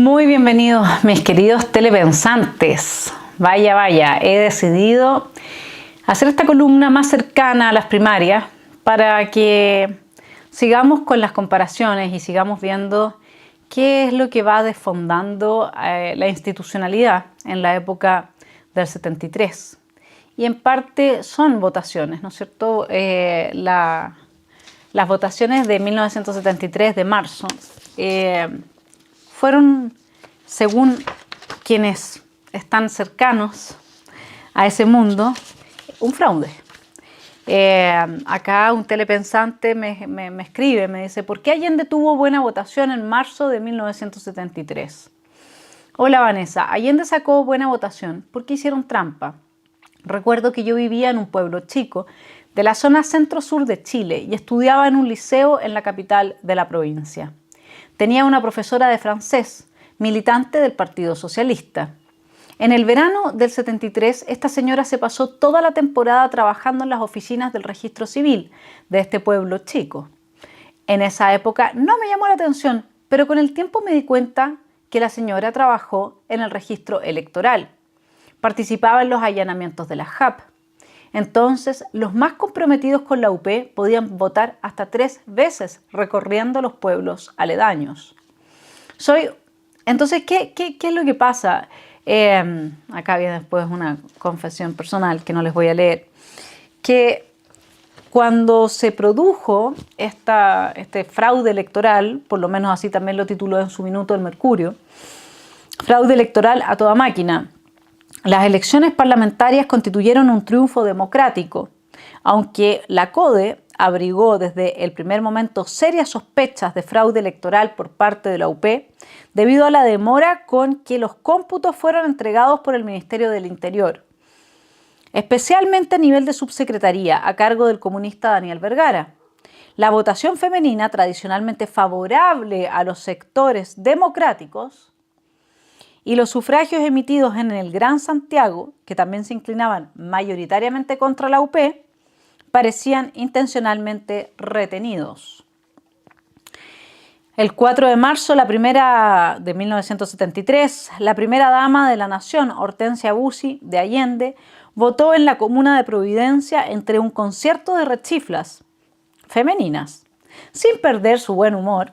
Muy bienvenidos, mis queridos telepensantes. Vaya, vaya, he decidido hacer esta columna más cercana a las primarias para que sigamos con las comparaciones y sigamos viendo qué es lo que va desfondando la institucionalidad en la época del 73. Y en parte son votaciones, ¿no es cierto? Las votaciones de 1973 de marzo fueron, según quienes están cercanos a ese mundo, un fraude. Acá un telepensante me escribe, me dice: ¿por qué Allende tuvo buena votación en marzo de 1973? Hola Vanessa, Allende sacó buena votación porque hicieron trampa. Recuerdo que yo vivía en un pueblo chico de la zona centro-sur de Chile y estudiaba en un liceo en la capital de la provincia. Tenía una profesora de francés, militante del Partido Socialista. En el verano del 73, esta señora se pasó toda la temporada trabajando en las oficinas del registro civil de este pueblo chico. En esa época no me llamó la atención, pero con el tiempo me di cuenta que la señora trabajó en el registro electoral. Participaba en los allanamientos de la JAP. Entonces, los más comprometidos con la UP podían votar hasta 3 veces recorriendo los pueblos aledaños. Entonces, ¿qué es lo que pasa? Acá viene después una confesión personal que no les voy a leer. Que cuando se produjo este fraude electoral, por lo menos así también lo tituló en su minuto el Mercurio, fraude electoral a toda máquina, las elecciones parlamentarias constituyeron un triunfo democrático, aunque la CODE abrigó desde el primer momento serias sospechas de fraude electoral por parte de la UP, debido a la demora con que los cómputos fueron entregados por el Ministerio del Interior, especialmente a nivel de subsecretaría, a cargo del comunista Daniel Vergara. La votación femenina, tradicionalmente favorable a los sectores democráticos, y los sufragios emitidos en el Gran Santiago, que también se inclinaban mayoritariamente contra la UP, parecían intencionalmente retenidos. El 4 de marzo de 1973, la primera dama de la nación, Hortensia Bussi de Allende, votó en la comuna de Providencia entre un concierto de rechiflas femeninas, sin perder su buen humor.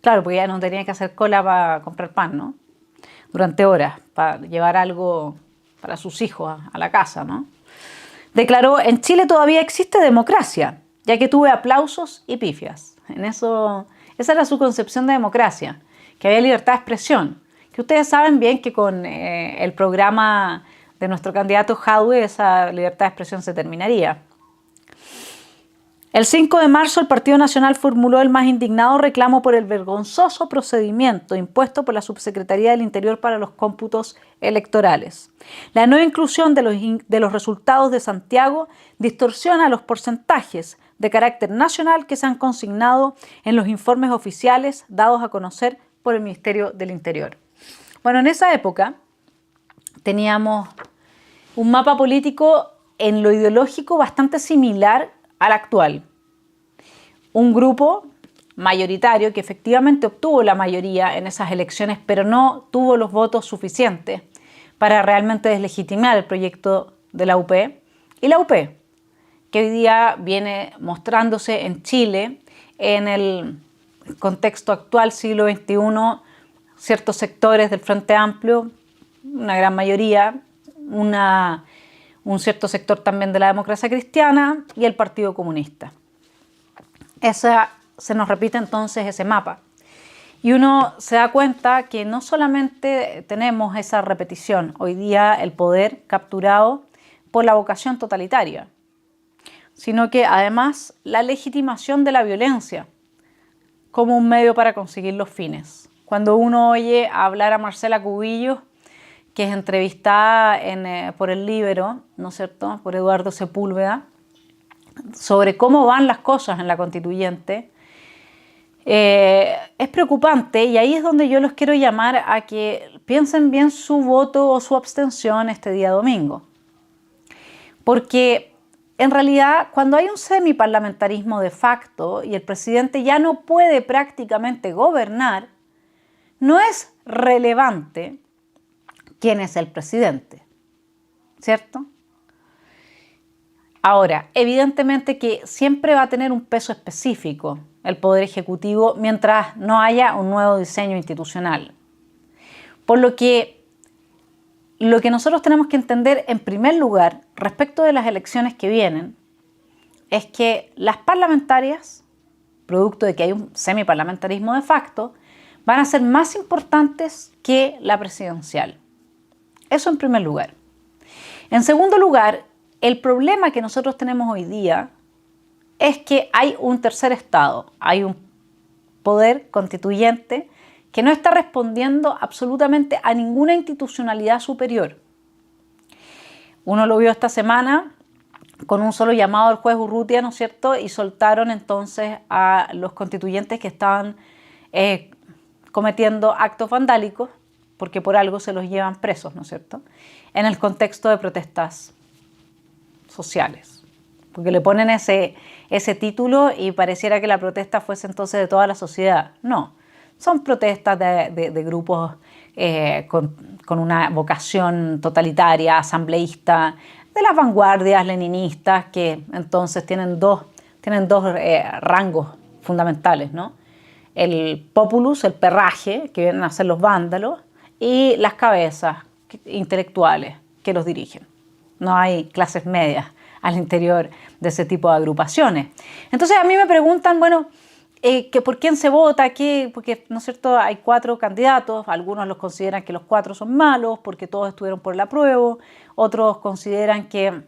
Claro, porque ya no tenía que hacer cola para comprar pan, ¿no? Durante horas, para llevar algo para sus hijos a la casa, ¿no? Declaró: en Chile todavía existe democracia, ya que tuve aplausos y pifias. Esa era su concepción de democracia, que había libertad de expresión. Que ustedes saben bien que con el programa de nuestro candidato Jadwe, esa libertad de expresión se terminaría. El 5 de marzo el Partido Nacional formuló el más indignado reclamo por el vergonzoso procedimiento impuesto por la Subsecretaría del Interior para los cómputos electorales. La no inclusión de los resultados de Santiago distorsiona los porcentajes de carácter nacional que se han consignado en los informes oficiales dados a conocer por el Ministerio del Interior. Bueno, en esa época teníamos un mapa político en lo ideológico bastante similar al actual. Un grupo mayoritario que efectivamente obtuvo la mayoría en esas elecciones, pero no tuvo los votos suficientes para realmente deslegitimar el proyecto de la UP. Y la UP, que hoy día viene mostrándose en Chile, en el contexto actual, siglo XXI, ciertos sectores del Frente Amplio, una gran mayoría, un cierto sector también de la democracia cristiana y el Partido Comunista. Se nos repite entonces ese mapa. Y uno se da cuenta que no solamente tenemos esa repetición, hoy día el poder capturado por la vocación totalitaria, sino que además la legitimación de la violencia como un medio para conseguir los fines. Cuando uno oye hablar a Marcela Cubillos, que es entrevistada por el Líbero, ¿no es cierto?, por Eduardo Sepúlveda, sobre cómo van las cosas en la constituyente, es preocupante, y ahí es donde yo los quiero llamar a que piensen bien su voto o su abstención este día domingo. Porque en realidad, cuando hay un semiparlamentarismo de facto y el presidente ya no puede prácticamente gobernar, no es relevante quién es el presidente, ¿cierto? Ahora, evidentemente que siempre va a tener un peso específico el Poder Ejecutivo mientras no haya un nuevo diseño institucional. Por lo que nosotros tenemos que entender en primer lugar respecto de las elecciones que vienen es que las parlamentarias, producto de que hay un semiparlamentarismo de facto, van a ser más importantes que la presidencial. Eso en primer lugar. En segundo lugar, el problema que nosotros tenemos hoy día es que hay un tercer estado, hay un poder constituyente que no está respondiendo absolutamente a ninguna institucionalidad superior. Uno lo vio esta semana con un solo llamado al juez Urrutia, ¿no es cierto? Y soltaron entonces a los constituyentes que estaban cometiendo actos vandálicos, porque por algo se los llevan presos, ¿no es cierto? En el contexto de protestas sociales. Porque le ponen ese título y pareciera que la protesta fuese entonces de toda la sociedad. No, son protestas de grupos con una vocación totalitaria, asambleísta, de las vanguardias leninistas, que entonces tienen dos rangos fundamentales, ¿no? El populus, el perraje, que vienen a ser los vándalos, y las cabezas intelectuales que los dirigen. No hay clases medias al interior de ese tipo de agrupaciones. Entonces a mí me preguntan, bueno, que por quién se vota, porque, ¿no es cierto?, hay 4 candidatos, algunos los consideran que los 4 son malos porque todos estuvieron por el apruebo, otros consideran que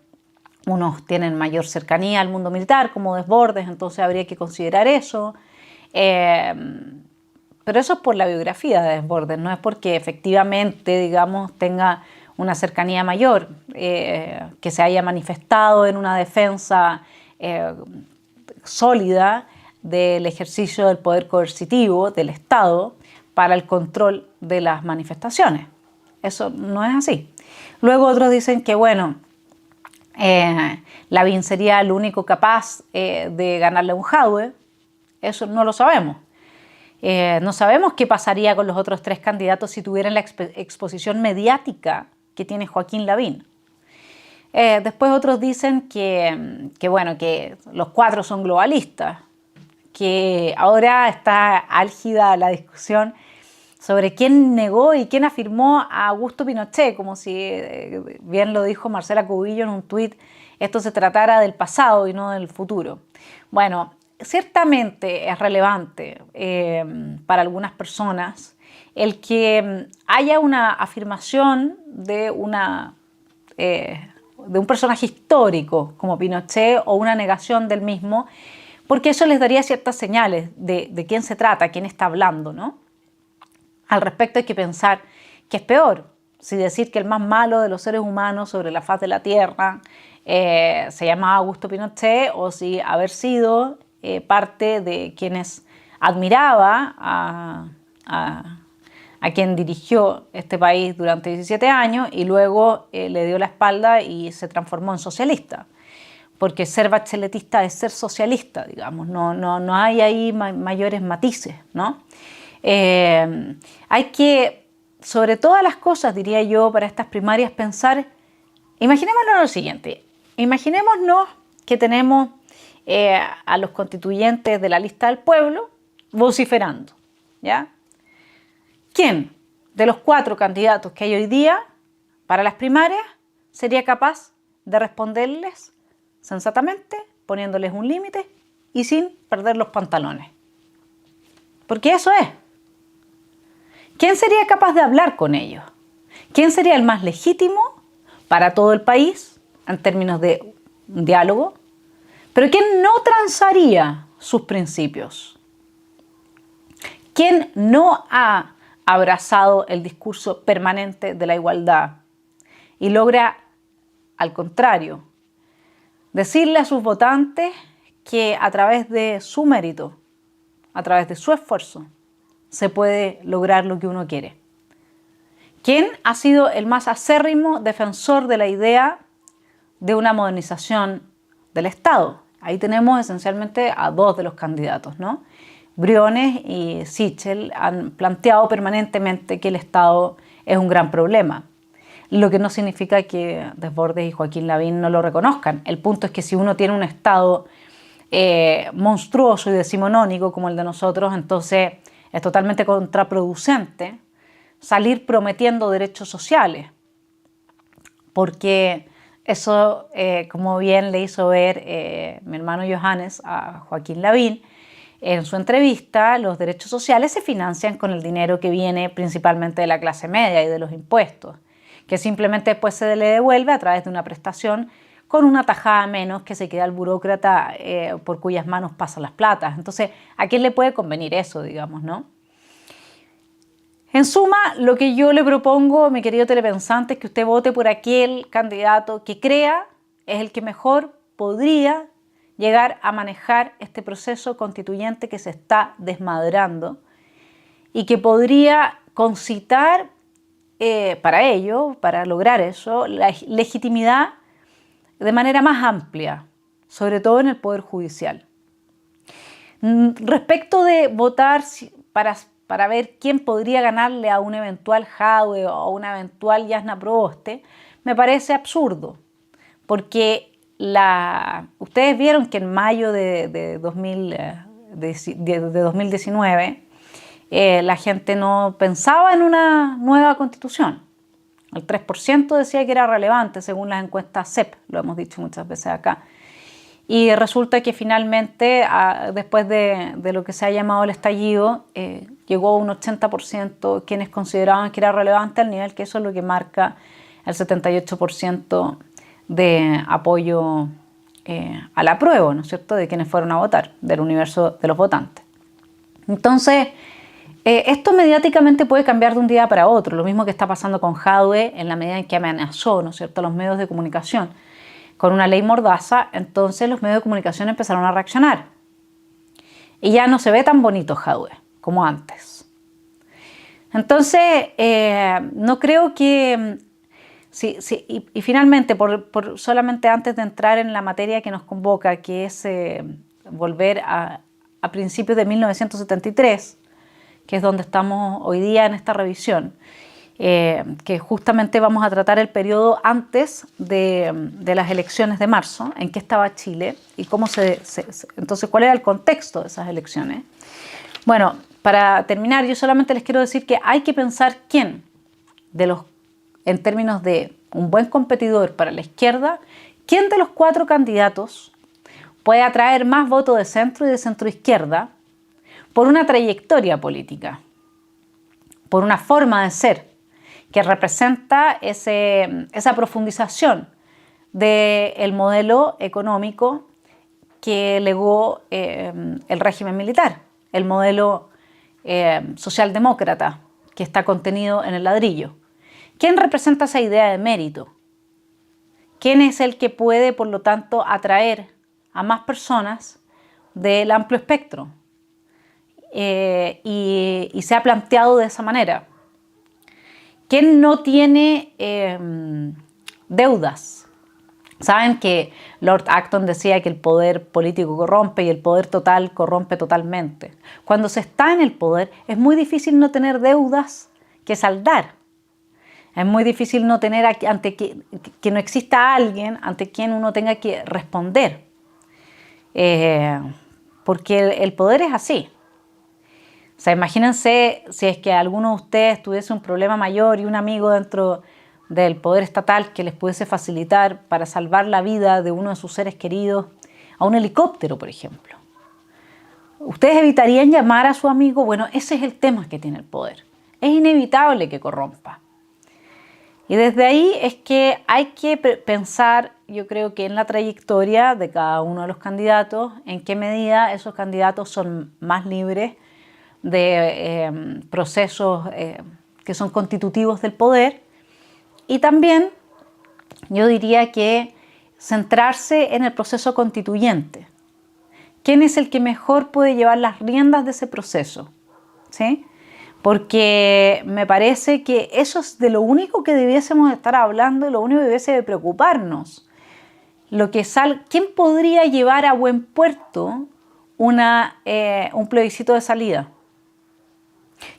unos tienen mayor cercanía al mundo militar, como Desbordes, entonces habría que considerar eso. Pero eso es por la biografía de Desbordes, no es porque efectivamente, digamos, tenga una cercanía mayor, que se haya manifestado en una defensa sólida del ejercicio del poder coercitivo del Estado para el control de las manifestaciones. Eso no es así. Luego otros dicen que, bueno, Lavín sería el único capaz de ganarle a un Jadwe. Eso no lo sabemos. No sabemos qué pasaría con los otros 3 candidatos si tuvieran la exposición mediática que tiene Joaquín Lavín. Después otros dicen que, bueno, que los 4 son globalistas, que ahora está álgida la discusión sobre quién negó y quién afirmó a Augusto Pinochet, como si, bien lo dijo Marcela Cubillo en un tuit, esto se tratara del pasado y no del futuro. Bueno, ciertamente es relevante para algunas personas el que haya una afirmación de un personaje histórico como Pinochet o una negación del mismo, porque eso les daría ciertas señales de quién se trata, quién está hablando, ¿no? Al respecto hay que pensar que es peor, si decir que el más malo de los seres humanos sobre la faz de la Tierra se llamaba Augusto Pinochet, o si haber sido parte de quienes admiraba a quien dirigió este país durante 17 años y luego le dio la espalda y se transformó en socialista. Porque ser bacheletista es ser socialista, digamos, no hay ahí mayores matices, ¿no? Hay que, sobre todas las cosas, diría yo, para estas primarias, pensar, imaginémonos lo siguiente, imaginémonos que tenemos a los constituyentes de la lista del pueblo vociferando, ¿ya? ¿Quién de los 4 candidatos que hay hoy día para las primarias sería capaz de responderles sensatamente, poniéndoles un límite y sin perder los pantalones? Porque eso es. ¿Quién sería capaz de hablar con ellos? ¿Quién sería el más legítimo para todo el país en términos de un diálogo? Pero ¿quién no transaría sus principios? ¿Quién no ha abrazado el discurso permanente de la igualdad y logra, al contrario, decirle a sus votantes que a través de su mérito, a través de su esfuerzo, se puede lograr lo que uno quiere? ¿Quién ha sido el más acérrimo defensor de la idea de una modernización del Estado? Ahí tenemos esencialmente a 2 de los candidatos, ¿no? Briones y Sichel han planteado permanentemente que el Estado es un gran problema, lo que no significa que Desbordes y Joaquín Lavín no lo reconozcan. El punto es que si uno tiene un Estado monstruoso y decimonónico como el de nosotros, entonces es totalmente contraproducente salir prometiendo derechos sociales, porque eso, como bien le hizo ver mi hermano Johannes a Joaquín Lavín en su entrevista, los derechos sociales se financian con el dinero que viene principalmente de la clase media y de los impuestos, que simplemente después se le devuelve a través de una prestación con una tajada menos que se queda el burócrata por cuyas manos pasan las platas. Entonces, ¿a quién le puede convenir eso, digamos, no? En suma, lo que yo le propongo, mi querido telepensante, es que usted vote por aquel candidato que crea es el que mejor podría llegar a manejar este proceso constituyente que se está desmadrando y que podría concitar para ello, para lograr eso, la legitimidad de manera más amplia, sobre todo en el Poder Judicial. Respecto de votar para ver quién podría ganarle a un eventual Jadwe o a una eventual Jasna Proboste, me parece absurdo, porque ustedes vieron que en mayo de 2019 la gente no pensaba en una nueva constitución. El 3% decía que era relevante según las encuestas CEP, lo hemos dicho muchas veces acá. Y resulta que finalmente, después de lo que se ha llamado el estallido, llegó un 80% quienes consideraban que era relevante, al nivel que eso es lo que marca el 78% de apoyo al apruebo, ¿no es cierto?, de quienes fueron a votar, del universo de los votantes. Entonces, esto mediáticamente puede cambiar de un día para otro, lo mismo que está pasando con Jadwe en la medida en que amenazó, ¿no es cierto?, a los medios de comunicación con una ley mordaza. Entonces los medios de comunicación empezaron a reaccionar y ya no se ve tan bonito Jadwe como antes. Entonces, no creo que... y finalmente, solamente antes de entrar en la materia que nos convoca, que es volver a principios de 1973, que es donde estamos hoy día en esta revisión, que justamente vamos a tratar el periodo antes de las elecciones de marzo, en qué estaba Chile y cómo entonces cuál era el contexto de esas elecciones. Bueno, para terminar, yo solamente les quiero decir que hay que pensar quién en términos de un buen competidor para la izquierda, quién de los 4 candidatos puede atraer más votos de centro y de centro-izquierda por una trayectoria política, por una forma de ser que representa esa profundización del modelo económico que legó el régimen militar, el modelo socialdemócrata que está contenido en el ladrillo. ¿Quién representa esa idea de mérito? ¿Quién es el que puede, por lo tanto, atraer a más personas del amplio espectro? Y se ha planteado de esa manera. ¿Quién no tiene deudas? Saben que Lord Acton decía que el poder político corrompe y el poder total corrompe totalmente. Cuando se está en el poder es muy difícil no tener deudas que saldar. Es muy difícil no tener que no exista alguien ante quien uno tenga que responder. Porque el poder es así. O sea, imagínense si es que alguno de ustedes tuviese un problema mayor y un amigo dentro del poder estatal que les pudiese facilitar para salvar la vida de uno de sus seres queridos a un helicóptero, por ejemplo. ¿Ustedes evitarían llamar a su amigo? Bueno, ese es el tema que tiene el poder. Es inevitable que corrompa. Y desde ahí es que hay que pensar, yo creo que en la trayectoria de cada uno de los candidatos, en qué medida esos candidatos son más libres de procesos que son constitutivos del poder, y también yo diría que centrarse en el proceso constituyente. ¿Quién es el que mejor puede llevar las riendas de ese proceso? ¿Sí? Porque me parece que eso es de lo único que debiésemos estar hablando, lo único que debiese preocuparnos. ¿Quién podría llevar a buen puerto un plebiscito de salida.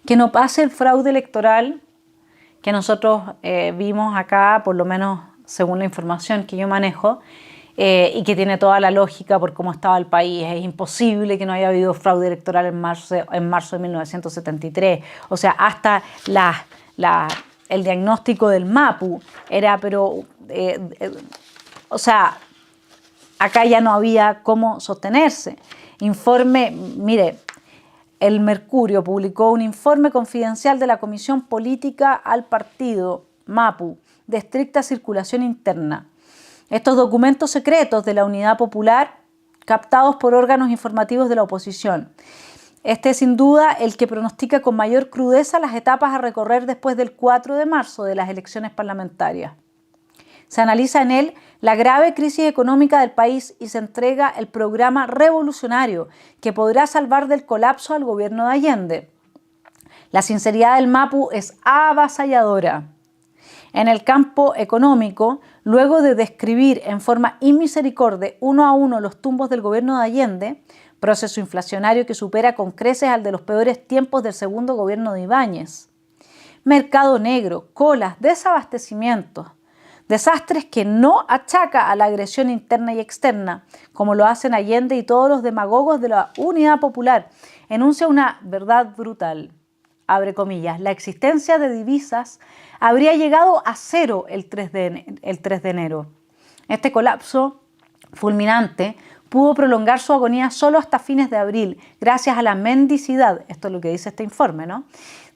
Que no pase el fraude electoral que nosotros vimos acá, por lo menos según la información que yo manejo, y que tiene toda la lógica por cómo estaba el país. Es imposible que no haya habido fraude electoral en marzo de 1973. O sea, hasta el diagnóstico del MAPU era, pero, o sea, acá ya no había cómo sostenerse. Mire, el Mercurio publicó un informe confidencial de la Comisión Política al Partido MAPU de estricta circulación interna. Estos documentos secretos de la Unidad Popular captados por órganos informativos de la oposición. Este es sin duda el que pronostica con mayor crudeza las etapas a recorrer después del 4 de marzo de las elecciones parlamentarias. Se analiza en él la grave crisis económica del país y se entrega el programa revolucionario que podrá salvar del colapso al gobierno de Allende. La sinceridad del MAPU es avasalladora. En el campo económico, luego de describir en forma inmisericordia uno a uno los tumbos del gobierno de Allende, proceso inflacionario que supera con creces al de los peores tiempos del segundo gobierno de Ibáñez, mercado negro, colas, desabastecimientos, desastres que no achaca a la agresión interna y externa, como lo hacen Allende y todos los demagogos de la Unidad Popular, enuncia una verdad brutal. Abre comillas, la existencia de divisas habría llegado a cero el 3 de enero. Este colapso fulminante pudo prolongar su agonía solo hasta fines de abril, gracias a la mendicidad, esto es lo que dice este informe, ¿no?,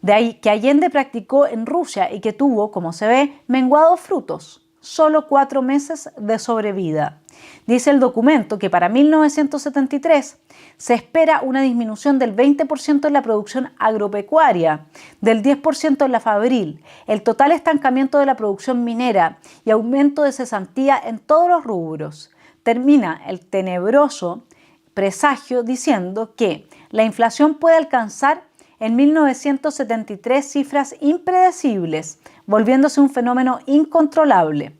de ahí que Allende practicó en Rusia y que tuvo, como se ve, menguados frutos, solo 4 meses de sobrevida. Dice el documento que para 1973 se espera una disminución del 20% en la producción agropecuaria, del 10% en la fabril, el total estancamiento de la producción minera y aumento de cesantía en todos los rubros. Termina el tenebroso presagio diciendo que la inflación puede alcanzar en 1973 cifras impredecibles, volviéndose un fenómeno incontrolable.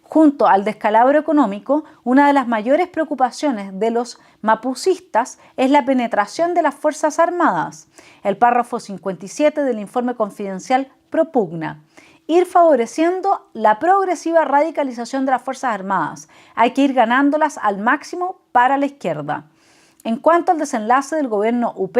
Junto al descalabro económico, una de las mayores preocupaciones de los mapucistas es la penetración de las Fuerzas Armadas. El párrafo 57 del informe confidencial propugna ir favoreciendo la progresiva radicalización de las Fuerzas Armadas. Hay que ir ganándolas al máximo para la izquierda. En cuanto al desenlace del gobierno UP,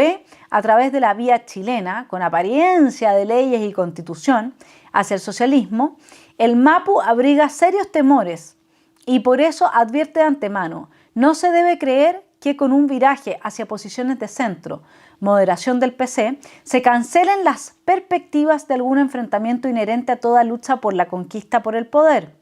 a través de la vía chilena, con apariencia de leyes y constitución, hacia el socialismo, el MAPU abriga serios temores y por eso advierte de antemano, no se debe creer que con un viraje hacia posiciones de centro, moderación del PC, se cancelen las perspectivas de algún enfrentamiento inherente a toda lucha por la conquista por el poder.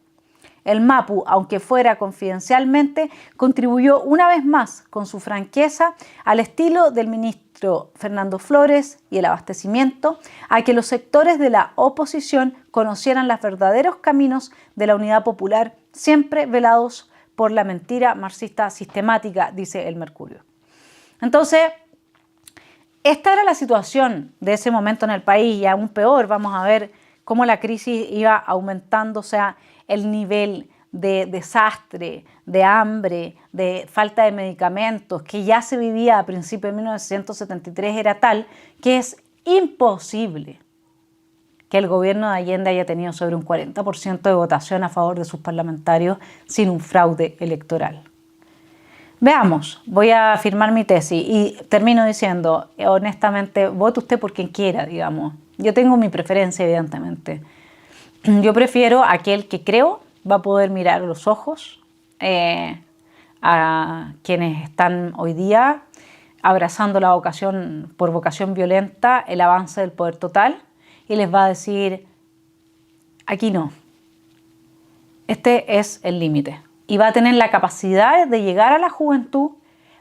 El MAPU, aunque fuera confidencialmente, contribuyó una vez más con su franqueza al estilo del ministro Fernando Flores y el abastecimiento a que los sectores de la oposición conocieran los verdaderos caminos de la Unidad Popular, siempre velados por la mentira marxista sistemática, dice el Mercurio. Entonces, esta era la situación de ese momento en el país y aún peor, vamos a ver cómo la crisis iba aumentando, o sea, el nivel de desastre, de hambre, de falta de medicamentos que ya se vivía a principios de 1973 era tal que es imposible que el gobierno de Allende haya tenido sobre un 40% de votación a favor de sus parlamentarios sin un fraude electoral. Veamos, voy a afirmar mi tesis y termino diciendo, honestamente, vote usted por quien quiera, digamos. Yo tengo mi preferencia, evidentemente. Yo prefiero aquel que creo va a poder mirar a los ojos a quienes están hoy día abrazando la vocación, por vocación violenta, el avance del poder total y les va a decir, aquí no, este es el límite. Y va a tener la capacidad de llegar a la juventud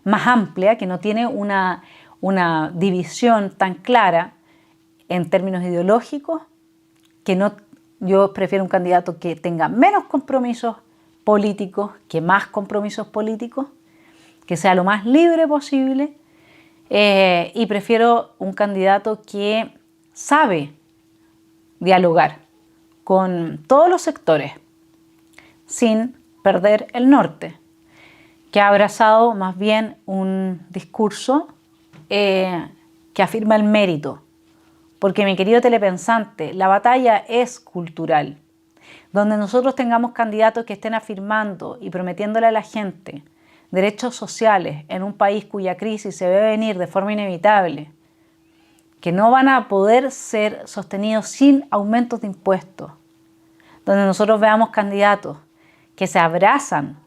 más amplia, que no tiene una división tan clara en términos ideológicos, que no. Yo prefiero un candidato que tenga menos compromisos políticos que más compromisos políticos, que sea lo más libre posible y prefiero un candidato que sabe dialogar con todos los sectores sin perder el norte, que ha abrazado más bien un discurso que afirma el mérito. Porque, mi querido telepensante, la batalla es cultural. Donde nosotros tengamos candidatos que estén afirmando y prometiéndole a la gente derechos sociales en un país cuya crisis se ve venir de forma inevitable, que no van a poder ser sostenidos sin aumentos de impuestos, donde nosotros veamos candidatos que se abrazan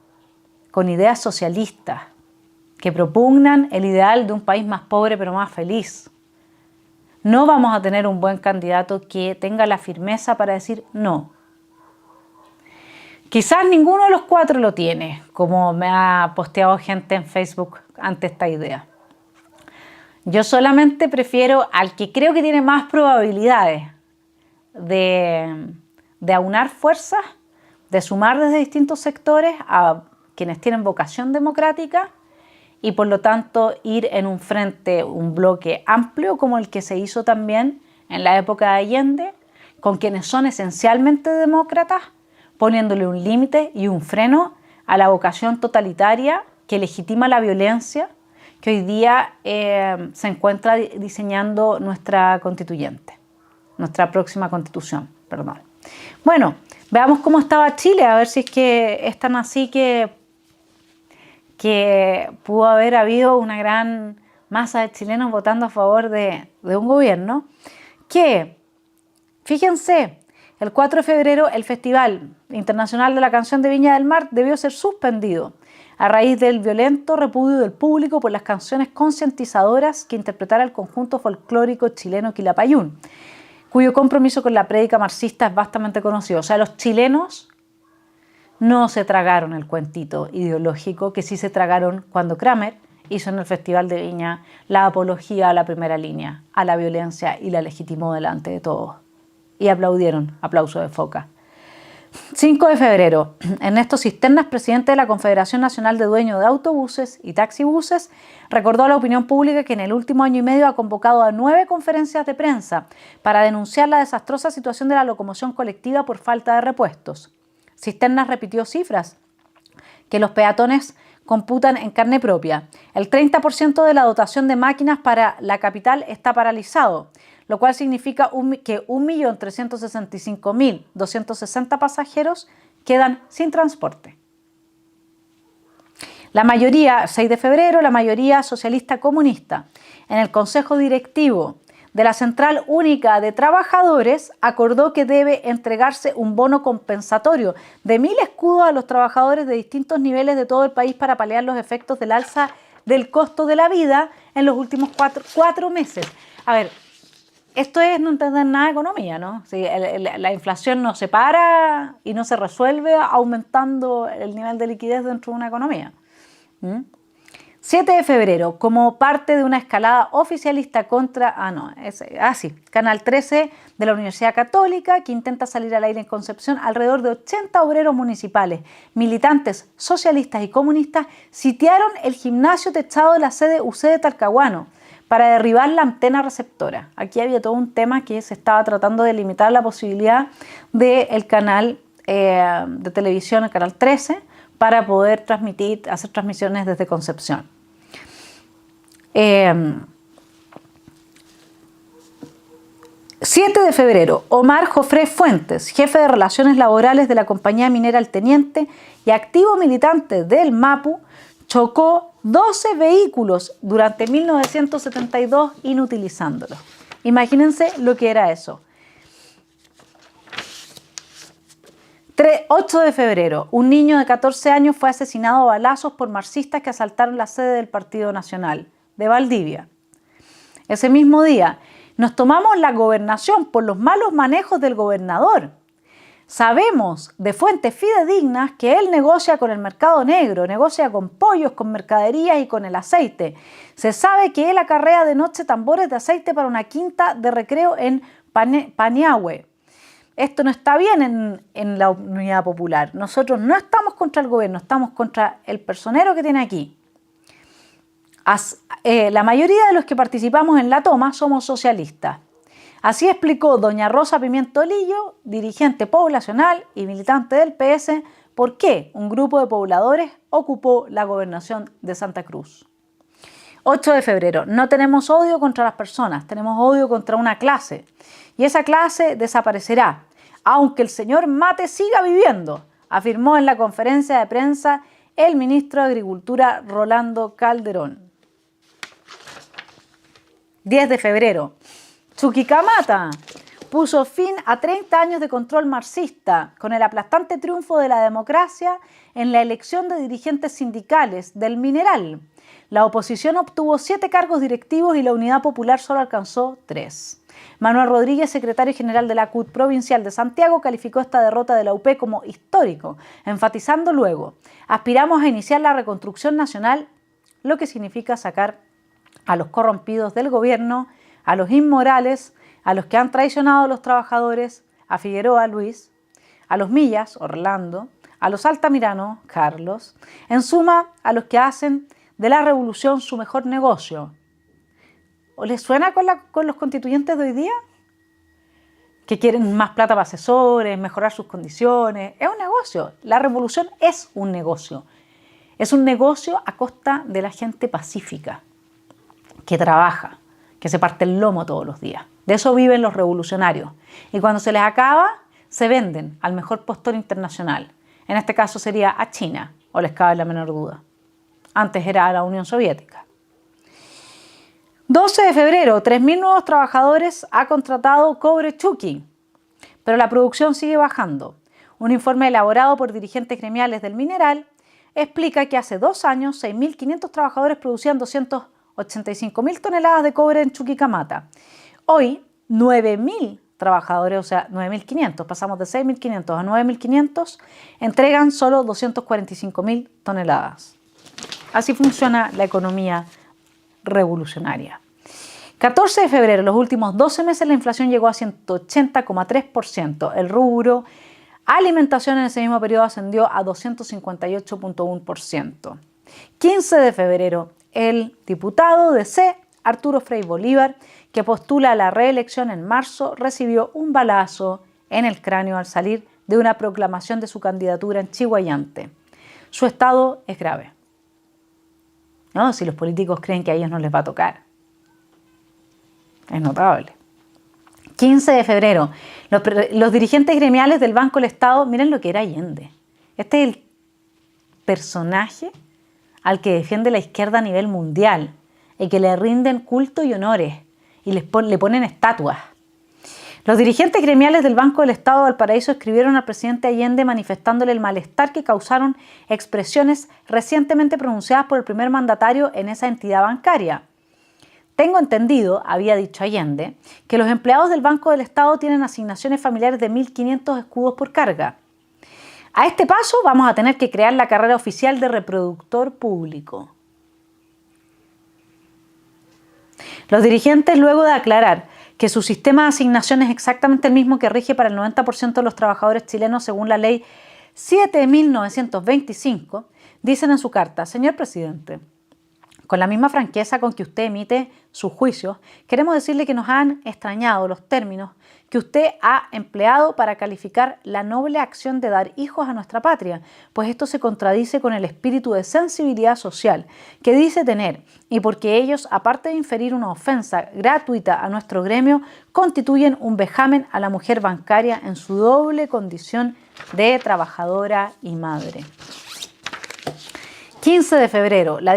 con ideas socialistas, que propugnan el ideal de un país más pobre pero más feliz, no vamos a tener un buen candidato que tenga la firmeza para decir no. Quizás ninguno de los cuatro lo tiene, como me ha posteado gente en Facebook ante esta idea. Yo solamente prefiero al que creo que tiene más probabilidades de aunar fuerzas, de sumar desde distintos sectores a quienes tienen vocación democrática y por lo tanto ir en un frente, un bloque amplio como el que se hizo también en la época de Allende, con quienes son esencialmente demócratas, poniéndole un límite y un freno a la vocación totalitaria que legitima la violencia que hoy día se encuentra diseñando nuestra constituyente, nuestra próxima constitución, perdón. Bueno, veamos cómo estaba Chile, a ver si es que es tan así que pudo haber habido una gran masa de chilenos votando a favor de un gobierno que, fíjense, el 4 de febrero el Festival Internacional de la Canción de Viña del Mar debió ser suspendido a raíz del violento repudio del público por las canciones concientizadoras que interpretara el conjunto folclórico chileno Quilapayún, cuyo compromiso con la prédica marxista es bastante conocido. O sea, los chilenos no se tragaron el cuentito ideológico que sí se tragaron cuando Kramer hizo en el Festival de Viña la apología a la primera línea, a la violencia y la legitimó delante de todos. Y aplaudieron, aplauso de foca. 5 de febrero, Ernesto Cisternas, presidente de la Confederación Nacional de Dueños de Autobuses y Taxibuses, recordó a la opinión pública que en el último año y medio ha convocado a 9 conferencias de prensa para denunciar la desastrosa situación de la locomoción colectiva por falta de repuestos. Cisternas repitió cifras que los peatones computan en carne propia. El 30% de la dotación de máquinas para la capital está paralizado, lo cual significa que 1.365.260 pasajeros quedan sin transporte. La mayoría, 6 de febrero, la mayoría socialista comunista en el Consejo Directivo de la Central Única de Trabajadores acordó que debe entregarse un bono compensatorio de 1.000 escudos a los trabajadores de distintos niveles de todo el país para paliar los efectos del alza del costo de la vida en los últimos cuatro meses. A ver, esto es no entender nada de economía, ¿no? Sí, la inflación no se para y no se resuelve aumentando el nivel de liquidez dentro de una economía. 7 de febrero, como parte de una escalada oficialista contra... Canal 13 de la Universidad Católica, que intenta salir al aire en Concepción, alrededor de 80 obreros municipales, militantes socialistas y comunistas, sitiaron el gimnasio techado de la sede UC de Talcahuano para derribar la antena receptora. Aquí había todo un tema que se estaba tratando de limitar la posibilidad del canal de televisión, el canal 13, para poder hacer transmisiones desde Concepción. 7 de febrero, Omar Jofré Fuentes, jefe de Relaciones Laborales de la compañía minera El Teniente y activo militante del MAPU, chocó 12 vehículos durante 1972 inutilizándolos. Imagínense lo que era eso. 8 de febrero, un niño de 14 años fue asesinado a balazos por marxistas que asaltaron la sede del Partido Nacional de Valdivia. Ese mismo día, nos tomamos la gobernación por los malos manejos del gobernador. Sabemos de fuentes fidedignas que él negocia con el mercado negro, negocia con pollos, con mercaderías y con el aceite. Se sabe que él acarrea de noche tambores de aceite para una quinta de recreo en Paniagüe. Esto no está bien en la Unidad Popular. Nosotros no estamos contra el gobierno, estamos contra el personero que tiene aquí. La mayoría de los que participamos en la toma somos socialistas. Así explicó doña Rosa Pimiento Lillo, dirigente poblacional y militante del PS, por qué un grupo de pobladores ocupó la gobernación de Santa Cruz. 8 de febrero, no tenemos odio contra las personas, tenemos odio contra una clase. Y esa clase desaparecerá, aunque el señor Mate siga viviendo, afirmó en la conferencia de prensa el ministro de Agricultura Rolando Calderón. 10 de febrero, Chuquicamata puso fin a 30 años de control marxista con el aplastante triunfo de la democracia en la elección de dirigentes sindicales del mineral. La oposición obtuvo 7 cargos directivos y la Unidad Popular solo alcanzó 3. Manuel Rodríguez, secretario general de la CUT provincial de Santiago, calificó esta derrota de la UP como histórico, enfatizando luego: aspiramos a iniciar la reconstrucción nacional, lo que significa sacar a los corrompidos del gobierno, a los inmorales, a los que han traicionado a los trabajadores, a Figueroa, Luis, a los Millas, Orlando, a los Altamirano, Carlos, en suma, a los que hacen de la revolución su mejor negocio. ¿O les suena con los constituyentes de hoy día? Que quieren más plata para asesores, mejorar sus condiciones. Es un negocio. La revolución es un negocio. Es un negocio a costa de la gente pacífica, que trabaja, que se parte el lomo todos los días. De eso viven los revolucionarios. Y cuando se les acaba, se venden al mejor postor internacional. En este caso sería a China, o les cabe la menor duda. Antes era a la Unión Soviética. 12 de febrero, 3.000 nuevos trabajadores ha contratado Cobre Chuqui, pero la producción sigue bajando. Un informe elaborado por dirigentes gremiales del mineral explica que hace 2 años 6.500 trabajadores producían 285.000 toneladas de cobre en Chuquicamata. Hoy, 9.000 trabajadores, o sea, 9.500, pasamos de 6.500 a 9.500, entregan solo 245.000 toneladas. Así funciona la economía revolucionaria. 14 de febrero, los últimos 12 meses la inflación llegó a 180,3%. El rubro alimentación en ese mismo periodo ascendió a 258,1%. 15 de febrero, el diputado de C, Arturo Frei Bolívar, que postula a la reelección en marzo, recibió un balazo en el cráneo al salir de una proclamación de su candidatura en Chiguayante. Su estado es grave. ¿No? Si los políticos creen que a ellos no les va a tocar. Es notable. 15 de febrero, los dirigentes gremiales del Banco del Estado, miren lo que era Allende. Este es el personaje al que defiende la izquierda a nivel mundial y que le rinden culto y honores y le ponen estatuas. Los dirigentes gremiales del Banco del Estado de Valparaíso escribieron al presidente Allende manifestándole el malestar que causaron expresiones recientemente pronunciadas por el primer mandatario en esa entidad bancaria. Tengo entendido, había dicho Allende, que los empleados del Banco del Estado tienen asignaciones familiares de 1.500 escudos por carga. A este paso vamos a tener que crear la carrera oficial de reproductor público. Los dirigentes, luego de aclarar que su sistema de asignación es exactamente el mismo que rige para el 90% de los trabajadores chilenos según la ley 7.925, dicen en su carta: señor presidente, con la misma franqueza con que usted emite sus juicios, queremos decirle que nos han extrañado los términos que usted ha empleado para calificar la noble acción de dar hijos a nuestra patria, pues esto se contradice con el espíritu de sensibilidad social que dice tener, y porque ellos, aparte de inferir una ofensa gratuita a nuestro gremio, constituyen un vejamen a la mujer bancaria en su doble condición de trabajadora y madre. 15 de febrero, la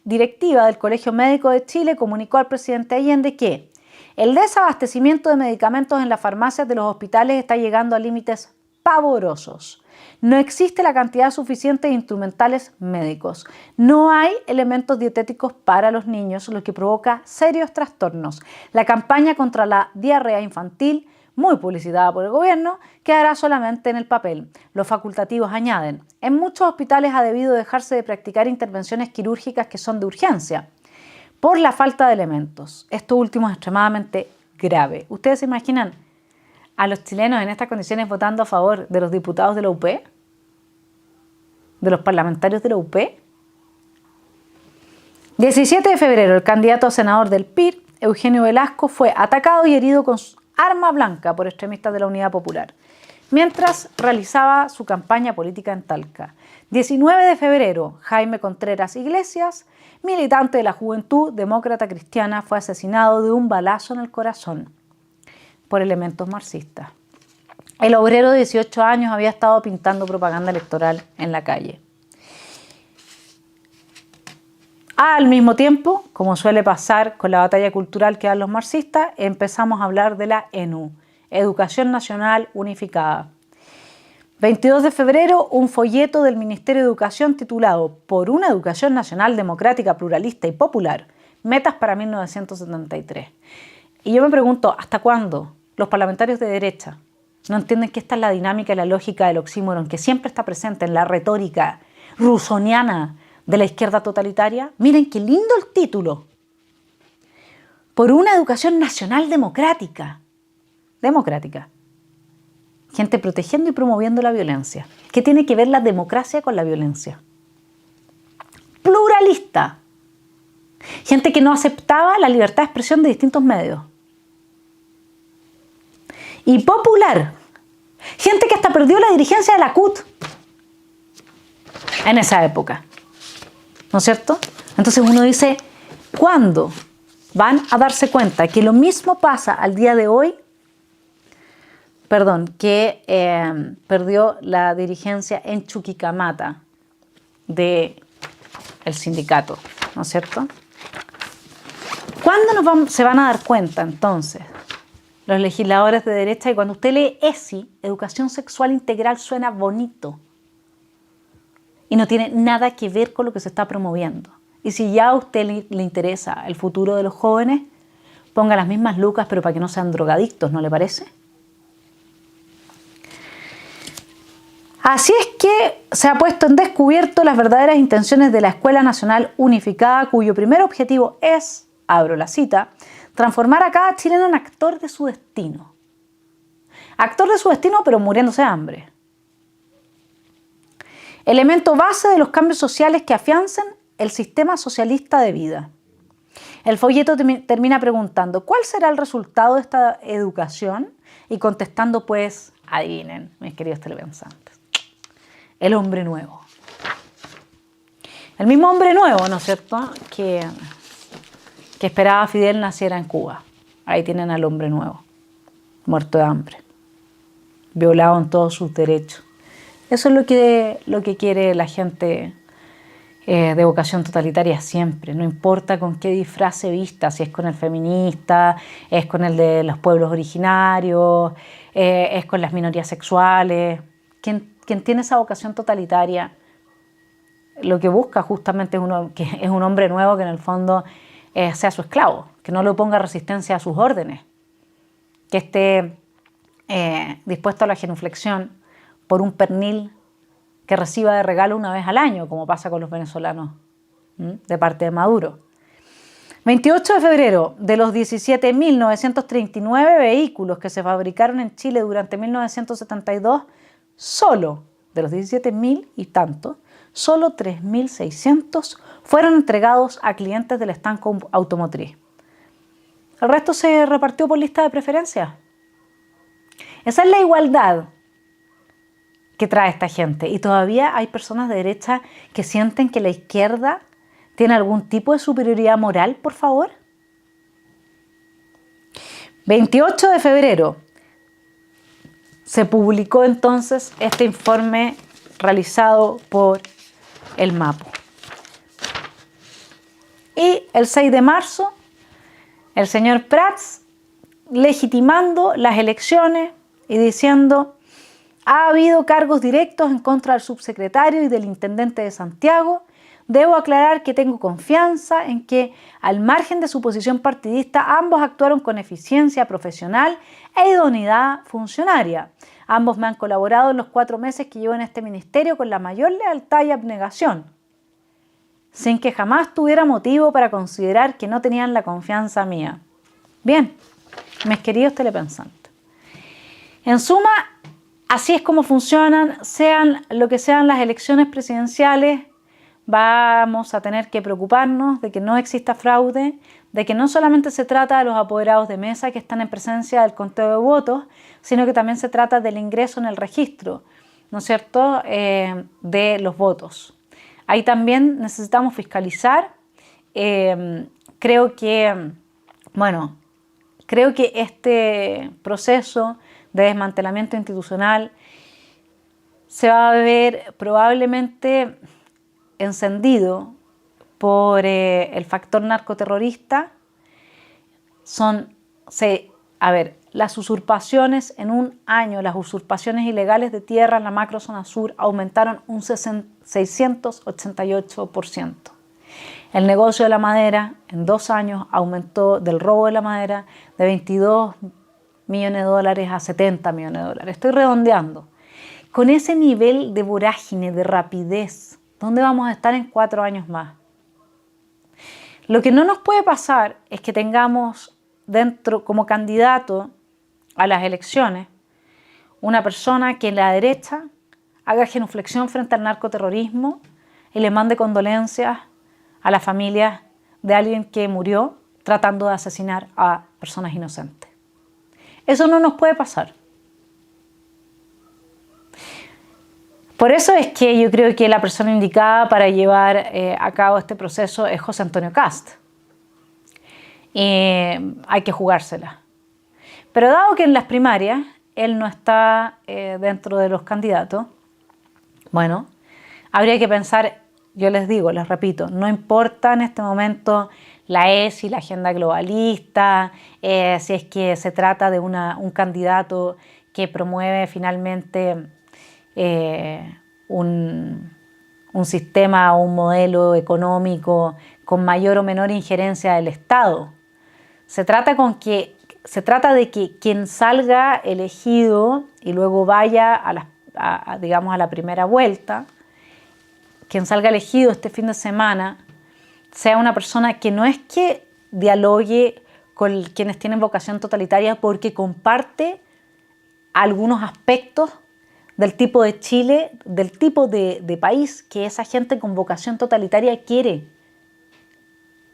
directiva del Colegio Médico de Chile comunicó al presidente Allende que el desabastecimiento de medicamentos en las farmacias de los hospitales está llegando a límites pavorosos. No existe la cantidad suficiente de instrumentales médicos. No hay elementos dietéticos para los niños, lo que provoca serios trastornos. La campaña contra la diarrea infantil, muy publicitada por el gobierno, quedará solamente en el papel. Los facultativos añaden: en muchos hospitales ha debido dejarse de practicar intervenciones quirúrgicas que son de urgencia por la falta de elementos. Esto último es extremadamente grave. ¿Ustedes se imaginan a los chilenos en estas condiciones votando a favor de los diputados de la UP? ¿De los parlamentarios de la UP? 17 de febrero, el candidato a senador del PIR, Eugenio Velasco, fue atacado y herido con arma blanca por extremistas de la Unidad Popular. mientras realizaba su campaña política en Talca. 19 de febrero, Jaime Contreras Iglesias, militante de la Juventud Demócrata Cristiana, fue asesinado de un balazo en el corazón por elementos marxistas. El obrero de 18 años había estado pintando propaganda electoral en la calle. Al mismo tiempo, como suele pasar con la batalla cultural que dan los marxistas, empezamos a hablar de la ENU, Educación Nacional Unificada. 22 de febrero, un folleto del Ministerio de Educación titulado "Por una educación nacional democrática, pluralista y popular, metas para 1973". Y yo me pregunto, ¿hasta cuándo los parlamentarios de derecha no entienden que esta es la dinámica y la lógica del oxímoron que siempre está presente en la retórica rusoniana de la izquierda totalitaria? Miren qué lindo el título. Por una educación nacional democrática. Democrática. Gente protegiendo y promoviendo la violencia. ¿Qué tiene que ver la democracia con la violencia? Pluralista. Gente que no aceptaba la libertad de expresión de distintos medios. Y popular. Gente que hasta perdió la dirigencia de la CUT en esa época. ¿No es cierto? Entonces uno dice, ¿cuándo van a darse cuenta que lo mismo pasa al día de hoy? Que perdió la dirigencia en Chuquicamata del sindicato, ¿no es cierto? ¿Cuándo se van a dar cuenta entonces los legisladores de derecha? Y cuando usted lee ESI, Educación Sexual Integral, suena bonito y no tiene nada que ver con lo que se está promoviendo. Y si ya a usted le interesa el futuro de los jóvenes, ponga las mismas lucas, pero para que no sean drogadictos, ¿no le parece? Así es que se ha puesto en descubierto las verdaderas intenciones de la Escuela Nacional Unificada, cuyo primer objetivo es, abro la cita, transformar a cada chileno en actor de su destino. Actor de su destino, pero muriéndose de hambre. Elemento base de los cambios sociales que afiancen el sistema socialista de vida. El folleto termina preguntando, ¿cuál será el resultado de esta educación? Y contestando, pues, adivinen, mis queridos telepensantes, el hombre nuevo. El mismo hombre nuevo, ¿no es cierto?, que esperaba Fidel naciera en Cuba. Ahí tienen al hombre nuevo, muerto de hambre, violado en todos sus derechos. Eso es lo que quiere la gente de vocación totalitaria siempre. No importa con qué disfraz se vista, si es con el feminista, es con el de los pueblos originarios, es con las minorías sexuales. Quien tiene esa vocación totalitaria, lo que busca justamente es un hombre nuevo que en el fondo sea su esclavo, que no le oponga resistencia a sus órdenes, que esté dispuesto a la genuflexión por un pernil que reciba de regalo una vez al año, como pasa con los venezolanos, de parte de Maduro. 28 de febrero, de los 17.939 vehículos que se fabricaron en Chile durante 1972, solo de los 17.000 y tantos, solo 3.600 fueron entregados a clientes del estanco automotriz. El resto se repartió por lista de preferencia. Esa es la igualdad que trae esta gente. Y todavía hay personas de derecha que sienten que la izquierda tiene algún tipo de superioridad moral, por favor. 28 de febrero se publicó entonces este informe realizado por el MAPO. Y el 6 de marzo, el señor Prats, legitimando las elecciones y diciendo: ha habido cargos directos en contra del subsecretario y del intendente de Santiago. Debo aclarar que tengo confianza en que, al margen de su posición partidista, ambos actuaron con eficiencia profesional e idoneidad funcionaria. Ambos me han colaborado en los 4 meses que llevo en este ministerio con la mayor lealtad y abnegación, sin que jamás tuviera motivo para considerar que no tenían la confianza mía. Bien, mis queridos telepensantes, en suma, así es como funcionan, sean lo que sean las elecciones presidenciales. Vamos a tener que preocuparnos de que no exista fraude, de que no solamente se trata de los apoderados de mesa que están en presencia del conteo de votos, sino que también se trata del ingreso en el registro, ¿no es cierto?, de los votos. Ahí también necesitamos fiscalizar. Creo que este proceso de desmantelamiento institucional se va a ver probablemente encendido por el factor narcoterrorista. Las usurpaciones en un año, las usurpaciones ilegales de tierra en la macrozona sur aumentaron un 688%. El negocio de la madera en 2 años aumentó del robo de la madera de 22 millones de dólares a 70 millones de dólares. Estoy redondeando. Con ese nivel de vorágine, de rapidez, ¿dónde vamos a estar en 4 años más? Lo que no nos puede pasar es que tengamos dentro, como candidato a las elecciones, una persona que en la derecha haga genuflexión frente al narcoterrorismo y le mande condolencias a las familias de alguien que murió tratando de asesinar a personas inocentes. Eso no nos puede pasar. Por eso es que yo creo que la persona indicada para llevar a cabo este proceso es José Antonio Kast. Hay que jugársela. Pero dado que en las primarias él no está dentro de los candidatos, bueno, habría que pensar, yo les digo, les repito, no importa en este momento la ESI, la agenda globalista, si es que se trata de un candidato que promueve finalmente un sistema o un modelo económico con mayor o menor injerencia del Estado. Se trata de que quien salga elegido y luego vaya a la primera vuelta, quien salga elegido este fin de semana, sea una persona que no es que dialogue con quienes tienen vocación totalitaria porque comparte algunos aspectos del tipo de Chile, del tipo de país que esa gente con vocación totalitaria quiere.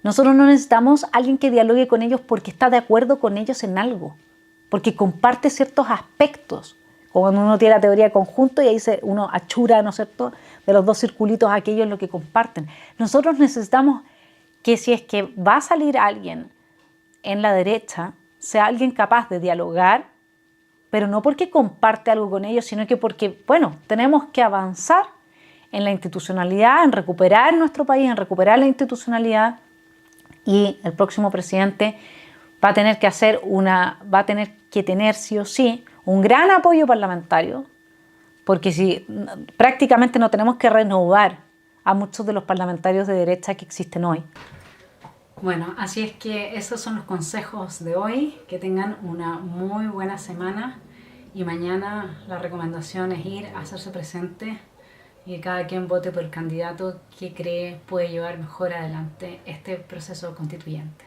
Nosotros no necesitamos a alguien que dialogue con ellos porque está de acuerdo con ellos en algo, porque comparte ciertos aspectos. Como cuando uno tiene la teoría de conjunto y ahí uno achura, ¿no es cierto?, de los 2 circulitos aquellos en lo que comparten. Nosotros necesitamos que si es que va a salir alguien en la derecha, sea alguien capaz de dialogar, pero no porque comparte algo con ellos, sino que porque, tenemos que avanzar en la institucionalidad, en recuperar nuestro país, en recuperar la institucionalidad, y el próximo presidente va a tener que tener sí o sí un gran apoyo parlamentario, porque si prácticamente no tenemos que renovar a muchos de los parlamentarios de derecha que existen hoy. Bueno, así es que esos son los consejos de hoy. Que tengan una muy buena semana y mañana la recomendación es ir a hacerse presente y cada quien vote por el candidato que cree puede llevar mejor adelante este proceso constituyente.